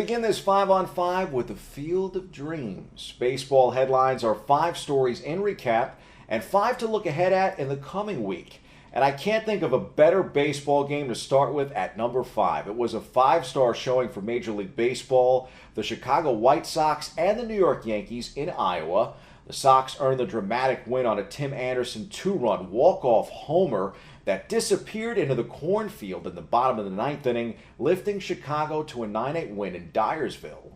begin this 5-on-5 with the Field of Dreams. Baseball headlines are 5 stories in recap and 5 to look ahead at in the coming week. And I can't think of a better baseball game to start with at number 5. It was a 5-star showing for Major League Baseball, the Chicago White Sox and the New York Yankees in Iowa. The Sox earned the dramatic win on a Tim Anderson 2-run walk-off homer that disappeared into the cornfield in the bottom of the 9th inning, lifting Chicago to a 9-8 win in Dyersville.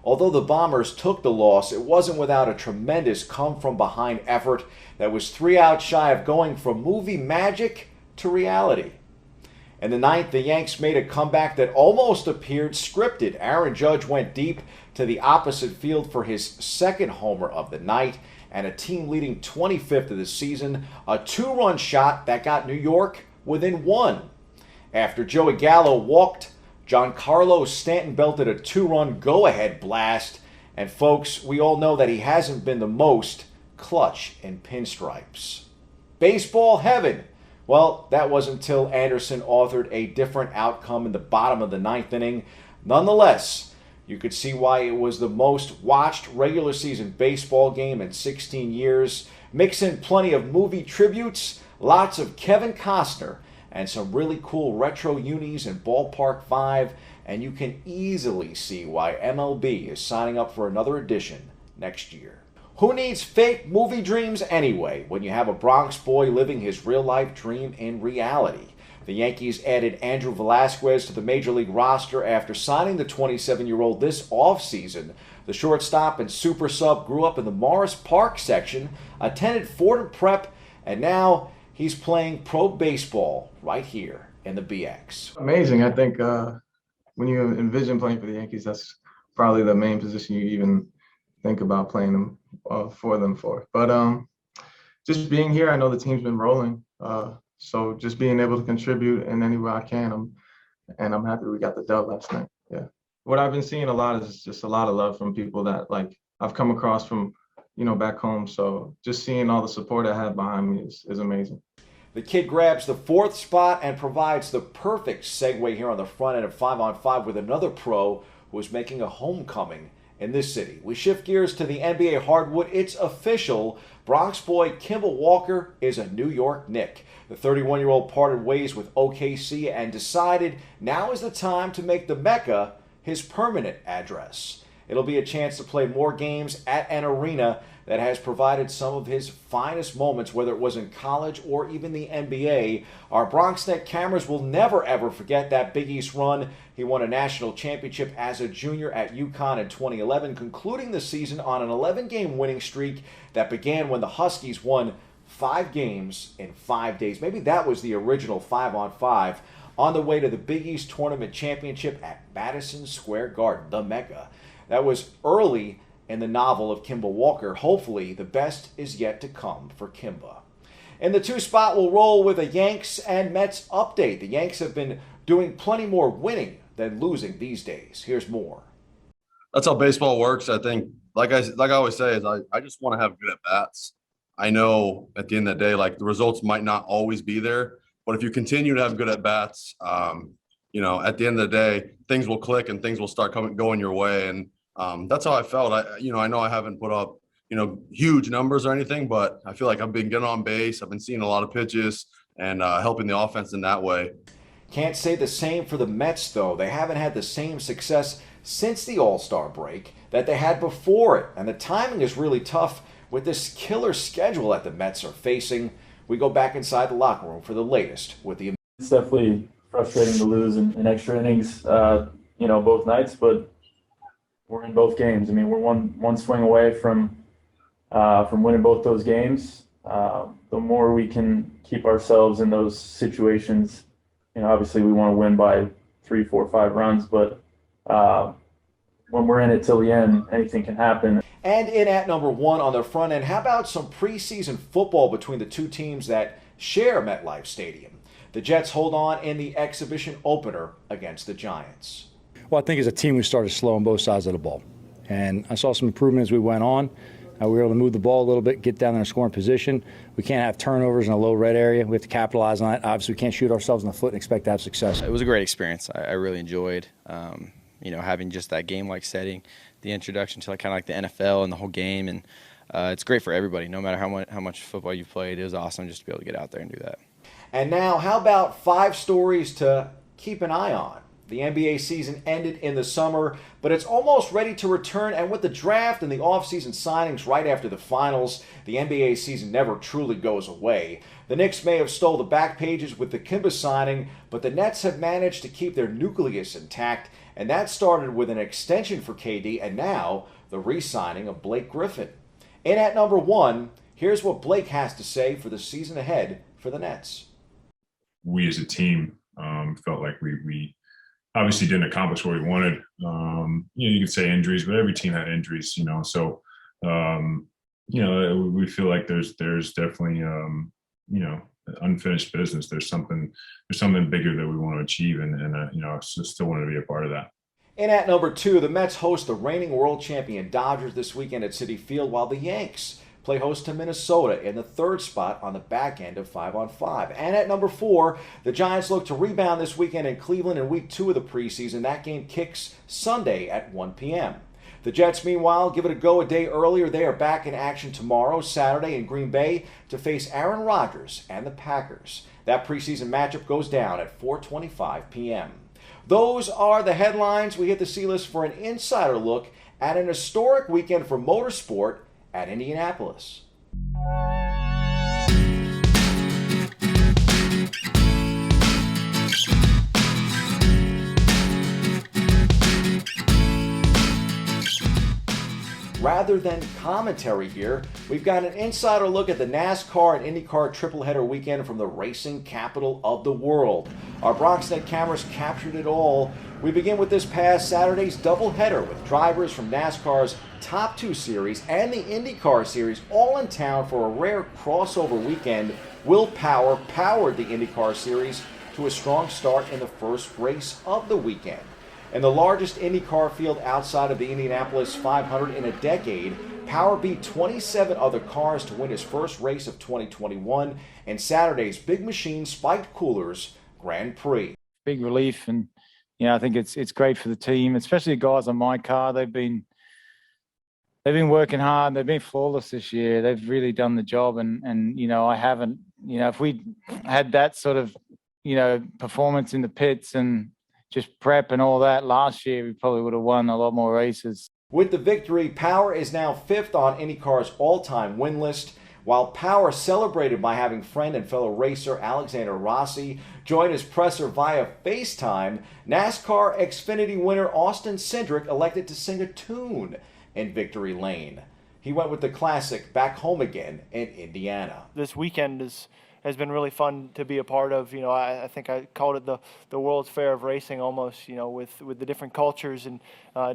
Although the Bombers took the loss, it wasn't without a tremendous come-from-behind effort that was 3 outs shy of going from movie magic to reality. In the 9th, the Yanks made a comeback that almost appeared scripted. Aaron Judge went deep to the opposite field for his 2nd homer of the night and a team-leading 25th of the season, a 2-run shot that got New York within 1. After Joey Gallo walked, Giancarlo Stanton belted a 2-run go-ahead blast, and folks, we all know that he hasn't been the most clutch in pinstripes. Baseball heaven. Well, that was until Anderson authored a different outcome in the bottom of the 9th inning. Nonetheless, you could see why it was the most watched regular season baseball game in 16 years. Mix in plenty of movie tributes, lots of Kevin Costner, and some really cool retro unis in Ballpark 5, and you can easily see why MLB is signing up for another edition next year. Who needs fake movie dreams anyway when you have a Bronx boy living his real-life dream in reality? The Yankees added Andrew Velazquez to the Major League roster after signing the 27-year-old this offseason. The shortstop and super sub grew up in the Morris Park section, attended Fordham Prep, and now he's playing pro baseball right here in the BX. Amazing. I think when you envision playing for the Yankees, that's probably the main position you even think about playing them for. But just being here, I know the team's been rolling. So just being able to contribute in any way I can, I'm happy we got the dub last night. Yeah. What I've been seeing a lot is just a lot of love from people that like I've come across from, back home. So just seeing all the support I have behind me is amazing. The kid grabs the 4th spot and provides the perfect segue here on the front end of 5-on-5 with another pro who is making a homecoming in this city. We shift gears to the NBA hardwood. It's official. Bronx Boy Kimball Walker is a New York Knick. The 31-year-old parted ways with OKC and decided now is the time to make the Mecca his permanent address. It'll be a chance to play more games at an arena that has provided some of his finest moments, whether it was in college or even the NBA. Our Bronx Net cameras will never, ever forget that Big East run. He won a national championship as a junior at UConn in 2011, concluding the season on an 11-game winning streak that began when the Huskies won 5 games in 5 days. Maybe that was the original 5-on-5 on the way to the Big East Tournament Championship at Madison Square Garden, the Mecca. That was early in the novel of Kimball Walker. Hopefully, the best is yet to come for Kimba. In the 2 spot, we'll roll with a Yanks and Mets update. The Yanks have been doing plenty more winning than losing these days. Here's more. That's how baseball works. I think, like I always say, is I just want to have good at-bats. I know at the end of the day, like the results might not always be there, but if you continue to have good at-bats, at the end of the day, things will click and things will start going your way. And that's how I felt. I know I haven't put up, huge numbers or anything, but I feel like I've been getting on base. I've been seeing a lot of pitches and helping the offense in that way. Can't say the same for the Mets, though. They haven't had the same success since the All-Star break that they had before it. And the timing is really tough with this killer schedule that the Mets are facing. We go back inside the locker room for the latest with the... It's definitely frustrating to lose in extra innings, both nights, but we're in both games. I mean, we're one swing away from winning both those games. The more we can keep ourselves in those situations, obviously we want to win by 3, 4, 5 runs, but when we're in it till the end, anything can happen. And in at number 1 on the front end, how about some preseason football between the two teams that share MetLife Stadium? The Jets hold on in the exhibition opener against the Giants. Well, I think as a team we started slow on both sides of the ball. And I saw some improvement as we went on. We were able to move the ball a little bit, get down in a scoring position. We can't have turnovers in a low red area. We have to capitalize on that. Obviously, we can't shoot ourselves in the foot and expect to have success. It was a great experience. I really enjoyed having just that game-like setting, the introduction to kind of like the NFL and the whole game, and it's great for everybody. No matter how much football you've played, it was awesome just to be able to get out there and do that. And now, how about 5 stories to keep an eye on? The NBA season ended in the summer, but it's almost ready to return, and with the draft and the offseason signings right after the finals, the NBA season never truly goes away. The Knicks may have stole the back pages with the Kemba signing, but the Nets have managed to keep their nucleus intact, and that started with an extension for KD and now the re-signing of Blake Griffin. In at number 1, here's what Blake has to say for the season ahead for the Nets. We as a team felt like we obviously didn't accomplish what we wanted. You could say injuries, but every team had injuries, so we feel like there's definitely unfinished business. There's something bigger that we want to achieve, and I still want to be a part of that. In at number 2, the Mets host the reigning world champion Dodgers this weekend at Citi Field, while the Yanks play host to Minnesota in the 3rd spot on the back end of 5-on-5. And at number 4, the Giants look to rebound this weekend in Cleveland in week 2 of the preseason. That game kicks Sunday at 1 p.m. The Jets, meanwhile, give it a go a day earlier. They are back in action tomorrow, Saturday, in Green Bay to face Aaron Rodgers and the Packers. That preseason matchup goes down at 4:25 p.m. Those are the headlines. We hit the C-list for an insider look at an historic weekend for motorsport at Indianapolis. Rather than commentary here, we've got an insider look at the NASCAR and IndyCar triple-header weekend from the racing capital of the world. Our BronxNet cameras captured it all. We begin with this past Saturday's doubleheader with drivers from NASCAR's Top 2 Series and the IndyCar Series all in town for a rare crossover weekend. Will Power powered the IndyCar Series to a strong start in the first race of the weekend. In the largest IndyCar field outside of the Indianapolis 500 in a decade, Power beat 27 other cars to win his first race of 2021 in Saturday's Big Machine Spiked Coolers Grand Prix. Big relief, and I think it's great for the team, especially the guys on my car. They've been working hard. They've been flawless this year. They've really done the job, and I haven't. If we had that sort of performance in the pits and just prep and all that last year, we probably would have won a lot more races. With the victory, Power is now 5th on IndyCar's all-time win list, while Power celebrated by having friend and fellow racer Alexander Rossi join his presser via FaceTime. NASCAR Xfinity winner Austin Cindric elected to sing a tune in Victory Lane. He went with the classic Back Home Again in Indiana. This weekend has been really fun to be a part of. I think I called it the World's Fair of Racing almost, with the different cultures and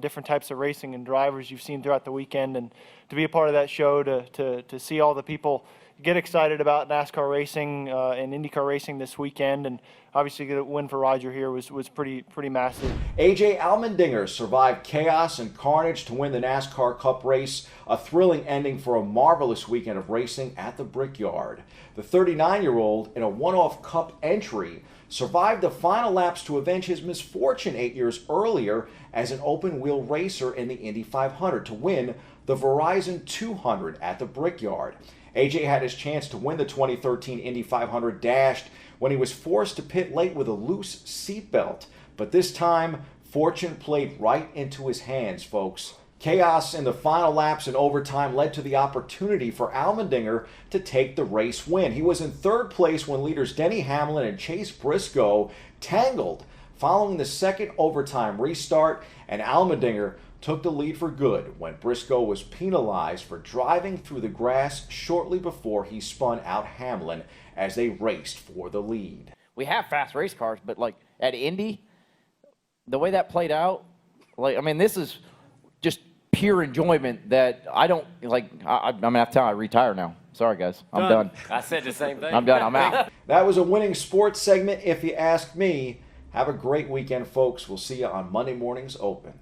different types of racing and drivers you've seen throughout the weekend. And to be a part of that show, to see all the people get excited about NASCAR racing and IndyCar racing this weekend, and obviously get a win for Roger here was pretty massive. A.J. Allmendinger survived chaos and carnage to win the NASCAR Cup race, a thrilling ending for a marvelous weekend of racing at the Brickyard. The 39-year-old, in a one-off Cup entry, survived the final laps to avenge his misfortune 8 years earlier as an open-wheel racer in the Indy 500 to win the Verizon 200 at the Brickyard. AJ had his chance to win the 2013 Indy 500 dashed when he was forced to pit late with a loose seatbelt. But this time, fortune played right into his hands, folks. Chaos in the final laps and overtime led to the opportunity for Allmendinger to take the race win. He was in 3rd place when leaders Denny Hamlin and Chase Briscoe tangled following the second overtime restart, and Allmendinger took the lead for good when Briscoe was penalized for driving through the grass shortly before he spun out Hamlin as they raced for the lead. We have fast race cars, but at Indy, the way that played out, this is just pure enjoyment that I don't I'm gonna have to tell I retire now. Sorry guys, I'm done. I said the same thing. I'm done, I'm out. That was a winning sports segment if you ask me. Have a great weekend, folks. We'll see you on Monday Morning's Open.